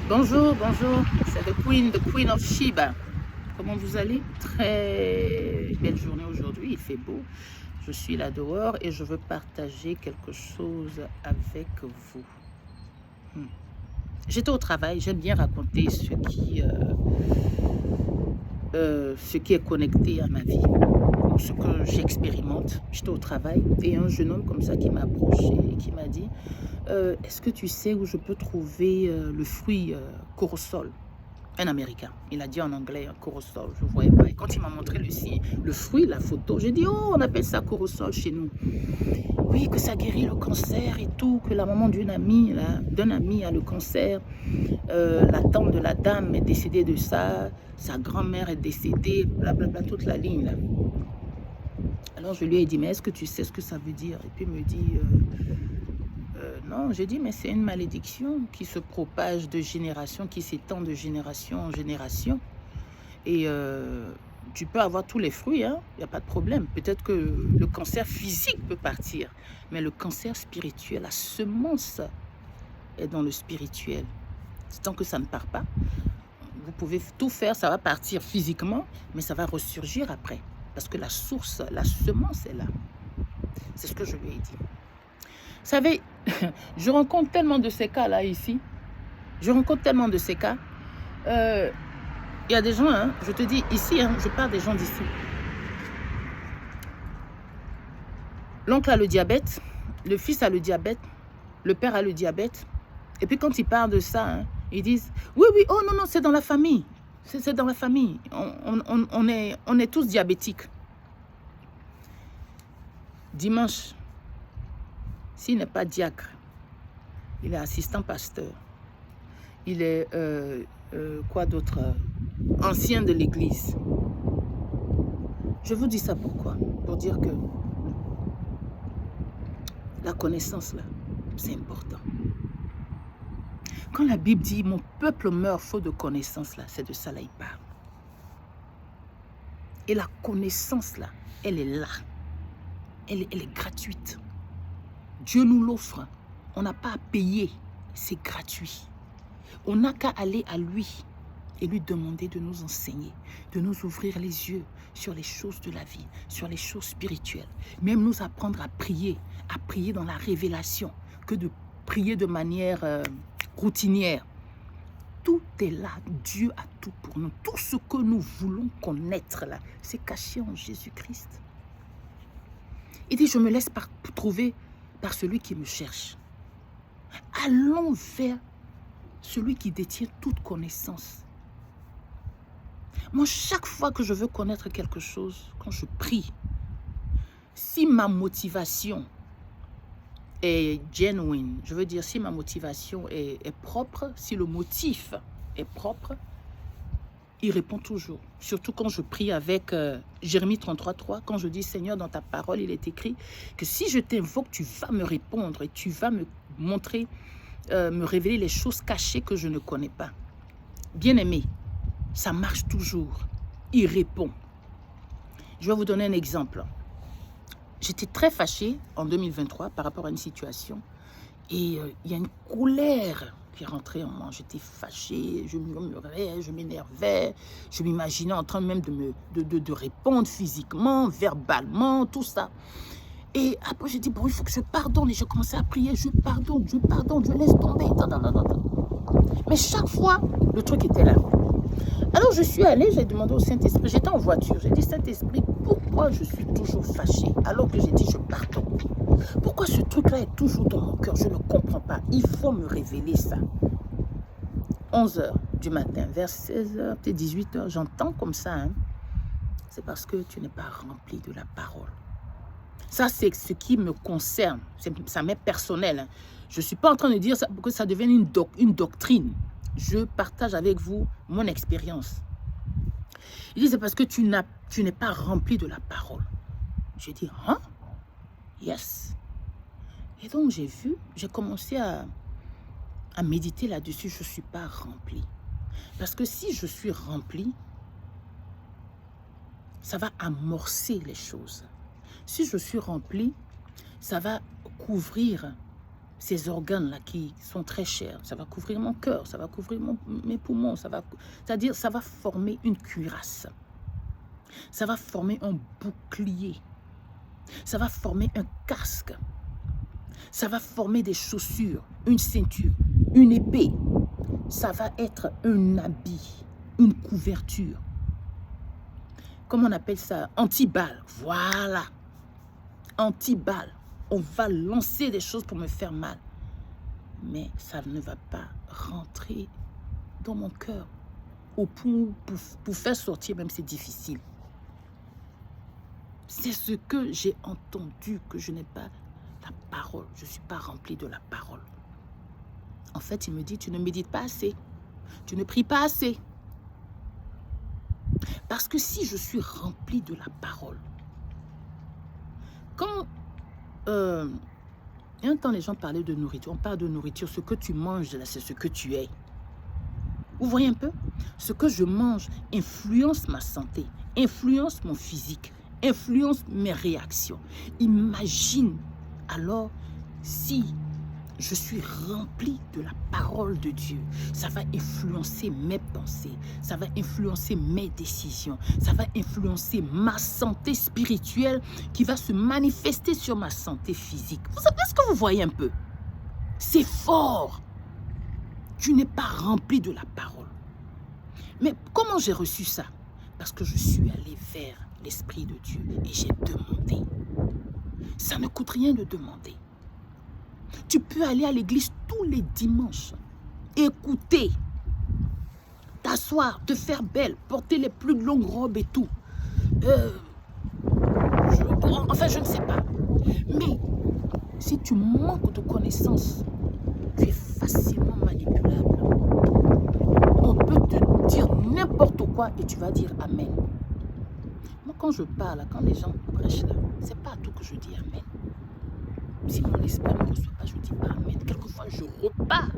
Bonjour, bonjour, c'est the Queen of Sheba. Comment vous allez? Très belle journée aujourd'hui, il fait beau. Je suis là dehors et je veux partager quelque chose avec vous. Hmm. J'étais au travail, j'aime bien raconter ce qui est connecté à ma vie, ou ce que j'expérimente. J'étais au travail et un jeune homme comme ça qui m'a approché et qui m'a dit est-ce que tu sais où je peux trouver le fruit corosol? Un Américain. Il a dit en anglais, corosol, je ne voyais pas. Et quand il m'a montré le fruit, la photo, j'ai dit, oh, on appelle ça corosol chez nous. Oui, que ça guérit le cancer et tout, que la maman d'un ami a le cancer. La tante de la dame est décédée de ça, sa grand-mère est décédée, blablabla, toute la ligne là. Alors je lui ai dit, mais est-ce que tu sais ce que ça veut dire? Et puis il me dit, non, j'ai dit, mais c'est une malédiction qui se propage de génération, qui s'étend de génération en génération. Et tu peux avoir tous les fruits, hein, il n'y a pas de problème. Peut-être que le cancer physique peut partir, mais le cancer spirituel, la semence est dans le spirituel. Tant que ça ne part pas, vous pouvez tout faire, ça va partir physiquement, mais ça va ressurgir après. Parce que la source, la semence est là. C'est ce que je lui ai dit. Vous savez, je rencontre tellement de ces cas-là ici. Je rencontre tellement de ces cas. Il y a des gens, hein, je te dis, ici, hein, je parle des gens d'ici. L'oncle a le diabète, le fils a le diabète, le père a le diabète. Et puis quand ils parlent de ça, hein, ils disent, oui, oui, oh non, non, c'est dans la famille. C'est dans la famille. On est tous diabétiques. Dimanche, s'il n'est pas diacre, il est assistant pasteur. Il est, quoi d'autre, ancien de l'église. Je vous dis ça pourquoi? Pour dire que la connaissance, là, c'est important. Quand la Bible dit « Mon peuple meurt faute de connaissance », là, c'est de ça là il parle. Et la connaissance, là, elle est là. Elle est gratuite. Dieu nous l'offre. On n'a pas à payer. C'est gratuit. On n'a qu'à aller à lui et lui demander de nous enseigner, de nous ouvrir les yeux sur les choses de la vie, sur les choses spirituelles. Même nous apprendre à prier dans la révélation, que de prier de manière routinière. Tout est là. Dieu a tout pour nous. Tout ce que nous voulons connaître là, c'est caché en Jésus-Christ. Il dit, je me laisse trouver par celui qui me cherche. Allons vers celui qui détient toute connaissance. Moi, chaque fois que je veux connaître quelque chose, quand je prie, si ma motivation est genuine, je veux dire, si ma motivation est propre, si le motif est propre, il répond toujours. Surtout quand je prie avec Jérémie 33:3, quand je dis, Seigneur, dans ta parole, il est écrit que si je t'invoque, tu vas me répondre et tu vas me montrer, me révéler les choses cachées que je ne connais pas. Bien-aimé, ça marche toujours. Il répond. Je vais vous donner un exemple. J'étais très fâchée en 2023 par rapport à une situation et il y a une colère qui est rentrée en moi. J'étais fâchée, je murmurais, je m'énervais, je m'imaginais en train même de répondre physiquement, verbalement, tout ça. Et après, j'ai dit, bon, il faut que je pardonne. Et je commençais à prier, je pardonne, je laisse tomber. Mais chaque fois, le truc était là. Alors je suis allée, j'ai demandé au Saint-Esprit, j'étais en voiture, j'ai dit, Saint-Esprit, pourquoi je suis toujours fâchée alors que j'ai dit, je pardonne? Pourquoi ce truc-là est toujours dans mon cœur? Je ne comprends pas. Il faut me révéler ça. 11h du matin, vers 16h, peut-être 18h, j'entends comme ça. Hein? C'est parce que tu n'es pas rempli de la parole. Ça, c'est ce qui me concerne. Ça m'est personnel. Hein? Je ne suis pas en train de dire ça pour que ça devienne une doctrine. Je partage avec vous mon expérience. Il dit, c'est parce que tu n'es pas rempli de la parole. J'ai dit, hein? Yes. Et donc, j'ai commencé à méditer là-dessus. Je ne suis pas rempli. Parce que si je suis rempli, ça va amorcer les choses. Si je suis rempli, ça va couvrir ces organes-là qui sont très chers. Ça va couvrir mon cœur, ça va couvrir mes poumons, c'est-à-dire ça va former une cuirasse. Ça va former un bouclier. Ça va former un casque. Ça va former des chaussures, une ceinture, une épée. Ça va être un habit, une couverture. Comment on appelle ça? Anti-balle. Voilà. Anti-balle. On va lancer des choses pour me faire mal. Mais ça ne va pas rentrer dans mon cœur. Au point pour faire sortir, même c'est difficile. C'est ce que j'ai entendu, que je n'ai pas la parole. Je ne suis pas remplie de la parole. En fait, il me dit, tu ne médites pas assez. Tu ne pries pas assez. Parce que si je suis remplie de la parole, quand il y a un temps, les gens parlaient de nourriture. On parle de nourriture. Ce que tu manges, là, c'est ce que tu es. Vous voyez un peu? Ce que je mange influence ma santé, influence mon physique, influence mes réactions. Imagine alors si je suis remplie de la parole de Dieu. Ça va influencer mes pensées, ça va influencer mes décisions, ça va influencer ma santé spirituelle qui va se manifester sur ma santé physique. Est-ce que vous voyez un peu? C'est fort. Tu n'es pas rempli de la parole. Mais comment j'ai reçu ça? Parce que je suis allée vers l'Esprit de Dieu et j'ai demandé. Ça ne coûte rien de demander. Tu peux aller à l'église tous les dimanches, écouter, t'asseoir, te faire belle, porter les plus longues robes et tout. Enfin, je ne sais pas. Mais si tu manques de connaissances, tu es facilement manipulable. On peut te dire n'importe quoi et tu vas dire Amen. Moi, quand je parle, quand les gens prêchent là, c'est pas à tout que je dis Amen. Si mon esprit ne reçoit pas, je dis pas Amen. Quelquefois, je repars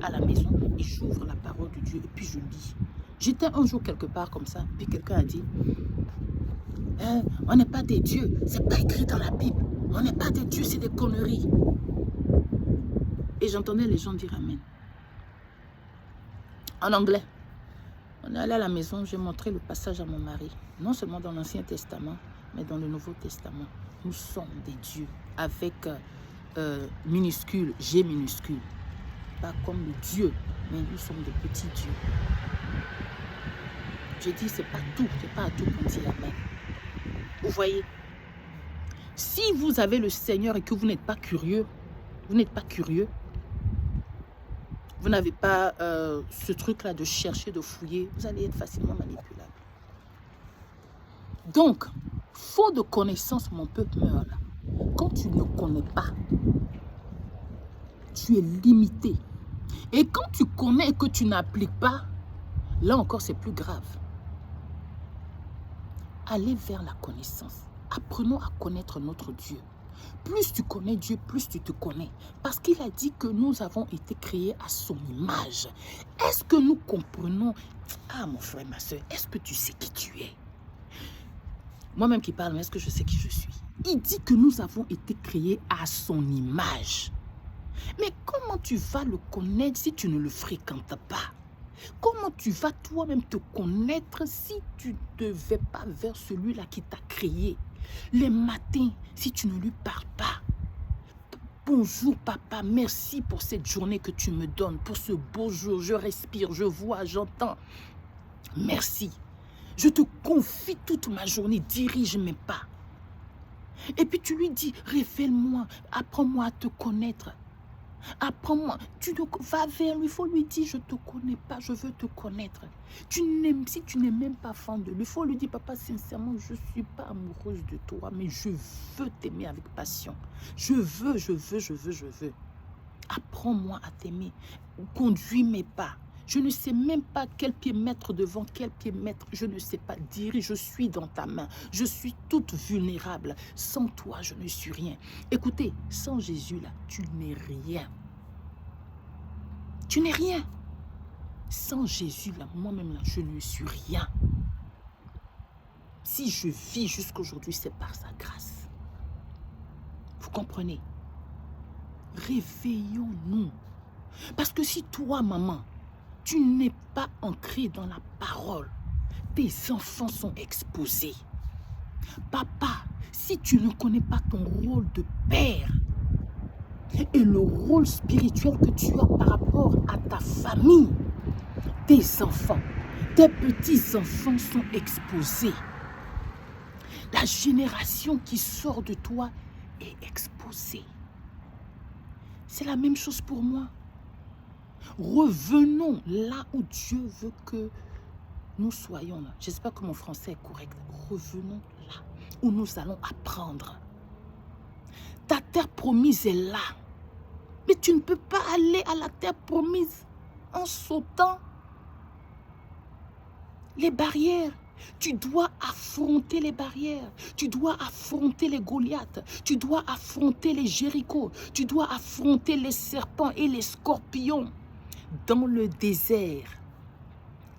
à la maison et j'ouvre la parole de Dieu et puis je lis. J'étais un jour quelque part comme ça, puis quelqu'un a dit on n'est pas des dieux, c'est pas écrit dans la Bible. On n'est pas des dieux, c'est des conneries. Et j'entendais les gens dire Amen. En anglais. On est allé à la maison, j'ai montré le passage à mon mari. Non seulement dans l'Ancien Testament, mais dans le Nouveau Testament. Nous sommes des dieux avec minuscule, G minuscule. Pas comme le Dieu, mais nous sommes des petits dieux. J'ai dit, c'est pas tout, c'est pas à tout qu'on dit Amen. Vous voyez, si vous avez le Seigneur et que vous n'êtes pas curieux, vous n'avez pas ce truc-là de chercher, de fouiller, vous allez être facilement manipulable. Donc, faute de connaissance, mon peuple meurt là. Quand tu ne connais pas, tu es limité. Et quand tu connais et que tu n'appliques pas, là encore c'est plus grave. Allez vers la connaissance. Apprenons à connaître notre Dieu. Plus tu connais Dieu, plus tu te connais. Parce qu'il a dit que nous avons été créés à son image. Est-ce que nous comprenons? Ah mon frère, ma soeur, est-ce que tu sais qui tu es? Moi-même qui parle, mais est-ce que je sais qui je suis? Il dit que nous avons été créés à son image. Mais comment tu vas le connaître si tu ne le fréquentes pas? Comment tu vas toi-même te connaître si tu ne vais pas vers celui-là qui t'a créé? Les matins, si tu ne lui parles pas. Bonjour papa, merci pour cette journée que tu me donnes, pour ce beau jour. Je respire, je vois, j'entends. Merci. Je te confie toute ma journée, dirige mes pas. Et puis tu lui dis, révèle-moi, apprends-moi à te connaître. Apprends-moi, tu vas vers lui, il faut lui dire, je ne te connais pas, je veux te connaître. Si tu n'es même pas fan de lui, il faut lui dire, papa, sincèrement, je ne suis pas amoureuse de toi, mais je veux t'aimer avec passion. Je veux. Apprends-moi à t'aimer, conduis mes pas. Je ne sais même pas quel pied mettre devant, quel pied mettre, je ne sais pas. Dirige, je suis dans ta main. Je suis toute vulnérable. Sans toi, je ne suis rien. Écoutez, sans Jésus, là, tu n'es rien. Tu n'es rien. Sans Jésus, là, moi-même, là, je ne suis rien. Si je vis jusqu'aujourd'hui, c'est par sa grâce. Vous comprenez? réveillons-nous. Parce que si toi, maman, tu n'es pas ancré dans la parole, tes enfants sont exposés. Papa, si tu ne connais pas ton rôle de père et le rôle spirituel que tu as par rapport à ta famille, tes enfants, tes petits-enfants sont exposés. La génération qui sort de toi est exposée. C'est la même chose pour moi. Revenons là où Dieu veut que nous soyons là. J'espère que mon français est correct. Revenons là où nous allons apprendre. Ta terre promise est là. Mais tu ne peux pas aller à la terre promise en sautant les barrières. Tu dois affronter les barrières. Tu dois affronter les Goliaths. Tu dois affronter les Jéricho. Tu dois affronter les serpents et les scorpions. Dans le désert,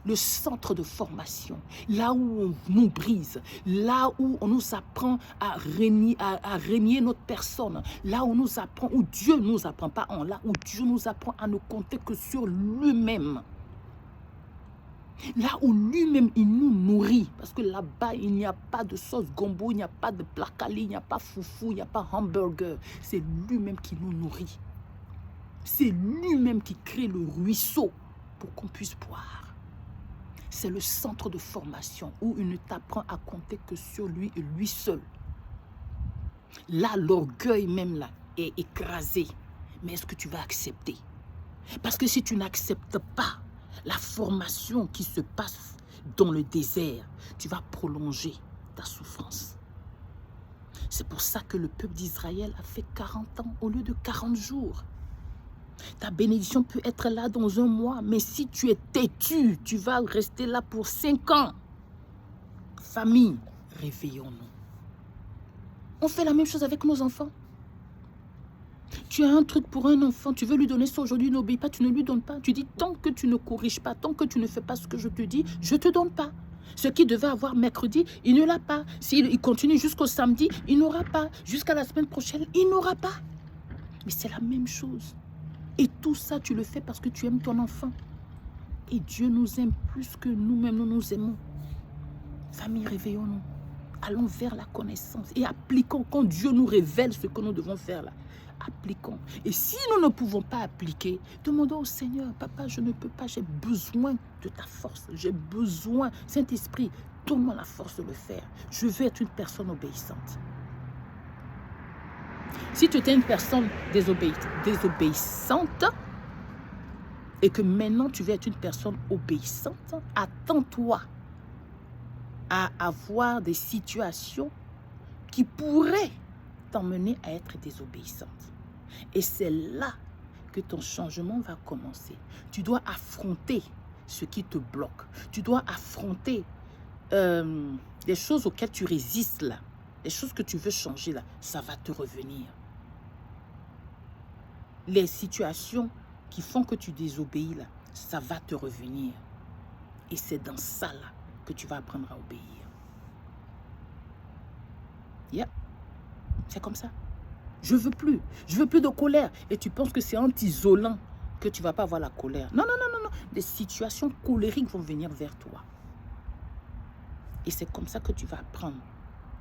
le centre de formation, là où on nous brise, là où on nous apprend à régner notre personne, là où on nous apprend, où Dieu ne nous apprend pas en là, où Dieu nous apprend à ne compter que sur lui-même. Là où lui-même, il nous nourrit. Parce que là-bas, il n'y a pas de sauce gombo, il n'y a pas de placali, il n'y a pas foufou, il n'y a pas hamburger. C'est lui-même qui nous nourrit. C'est lui-même qui crée le ruisseau pour qu'on puisse boire. C'est le centre de formation où il ne t'apprend à compter que sur lui et lui seul. Là, l'orgueil même là est écrasé. Mais est-ce que tu vas accepter? Parce que si tu n'acceptes pas la formation qui se passe dans le désert, tu vas prolonger ta souffrance. C'est pour ça que le peuple d'Israël a fait 40 ans au lieu de 40 jours. Ta bénédiction peut être là dans un mois, mais si tu es têtu, tu vas rester là pour 5 ans. Famille, réveillons-nous. On fait la même chose avec nos enfants. Tu as un truc pour un enfant, tu veux lui donner ça aujourd'hui, n'obéis pas, tu ne lui donnes pas. Tu dis, tant que tu ne corriges pas, tant que tu ne fais pas ce que je te dis, je ne te donne pas. Ce qu'il devait avoir mercredi, il ne l'a pas. S'il continue jusqu'au samedi, il n'aura pas. Jusqu'à la semaine prochaine, il n'aura pas. Mais c'est la même chose. Et tout ça, tu le fais parce que tu aimes ton enfant. Et Dieu nous aime plus que nous-mêmes, nous nous aimons. Famille, réveillons-nous. Allons vers la connaissance et appliquons. Quand Dieu nous révèle ce que nous devons faire là, appliquons. Et si nous ne pouvons pas appliquer, demandons au Seigneur, papa, je ne peux pas, j'ai besoin de ta force. J'ai besoin, Saint-Esprit, donne-moi la force de le faire. Je veux être une personne obéissante. Si tu étais une personne désobéissante et que maintenant tu veux être une personne obéissante, attends-toi à avoir des situations qui pourraient t'emmener à être désobéissante. Et c'est là que ton changement va commencer. Tu dois affronter ce qui te bloque. Tu dois affronter les choses auxquelles tu résistes là. Les choses que tu veux changer là, ça va te revenir. Les situations qui font que tu désobéis là, ça va te revenir. Et c'est dans ça là que tu vas apprendre à obéir. Yeah. C'est comme ça. Je veux plus de colère. Et tu penses que c'est en t'isolant que tu ne vas pas avoir la colère. Non, non, non, non, non. Des situations colériques vont venir vers toi. Et c'est comme ça que tu vas apprendre.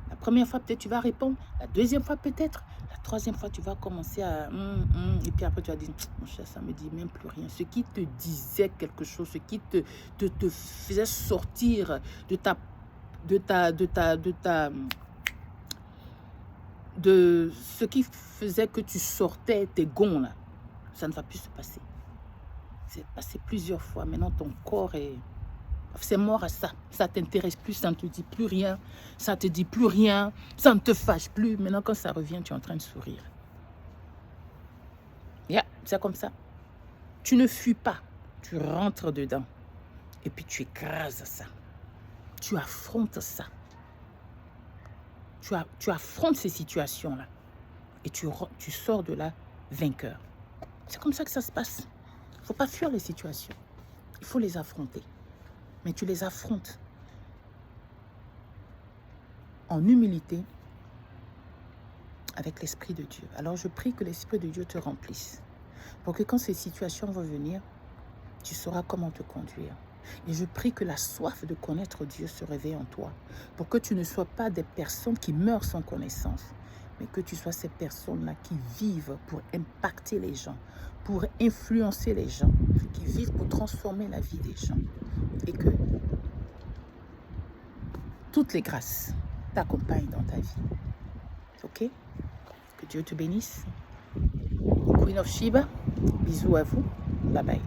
La première fois, peut-être, tu vas répondre. La deuxième fois, peut-être. La troisième fois, tu vas commencer à... et puis après, tu vas dire, mon cher, ça ne me dit même plus rien. Ce qui te disait quelque chose, ce qui te faisait sortir de ce qui faisait que tu sortais tes gonds, là, ça ne va plus se passer. C'est passé plusieurs fois. Maintenant, ton corps est... C'est mort à ça. Ça ne t'intéresse plus, ça ne te dit plus rien. Ça ne te dit plus rien. Ça ne te fâche plus. Maintenant, quand ça revient, tu es en train de sourire. Yeah, c'est comme ça. Tu ne fuis pas. Tu rentres dedans. Et puis tu écrases ça. Tu affrontes ça. Tu affrontes ces situations-là. Et tu sors de là vainqueur. C'est comme ça que ça se passe. Il ne faut pas fuir les situations. Il faut les affronter. Mais tu les affrontes en humilité, avec l'Esprit de Dieu. Alors je prie que l'Esprit de Dieu te remplisse pour que quand ces situations vont venir, tu sauras comment te conduire. Et je prie que la soif de connaître Dieu se réveille en toi pour que tu ne sois pas des personnes qui meurent sans connaissance, mais que tu sois ces personnes-là qui vivent pour impacter les gens, pour influencer les gens, qui vivent pour transformer la vie des gens. Et que toutes les grâces t'accompagnent dans ta vie. Ok? Que Dieu te bénisse. Queen of Sheba, bisous à vous. Bye bye.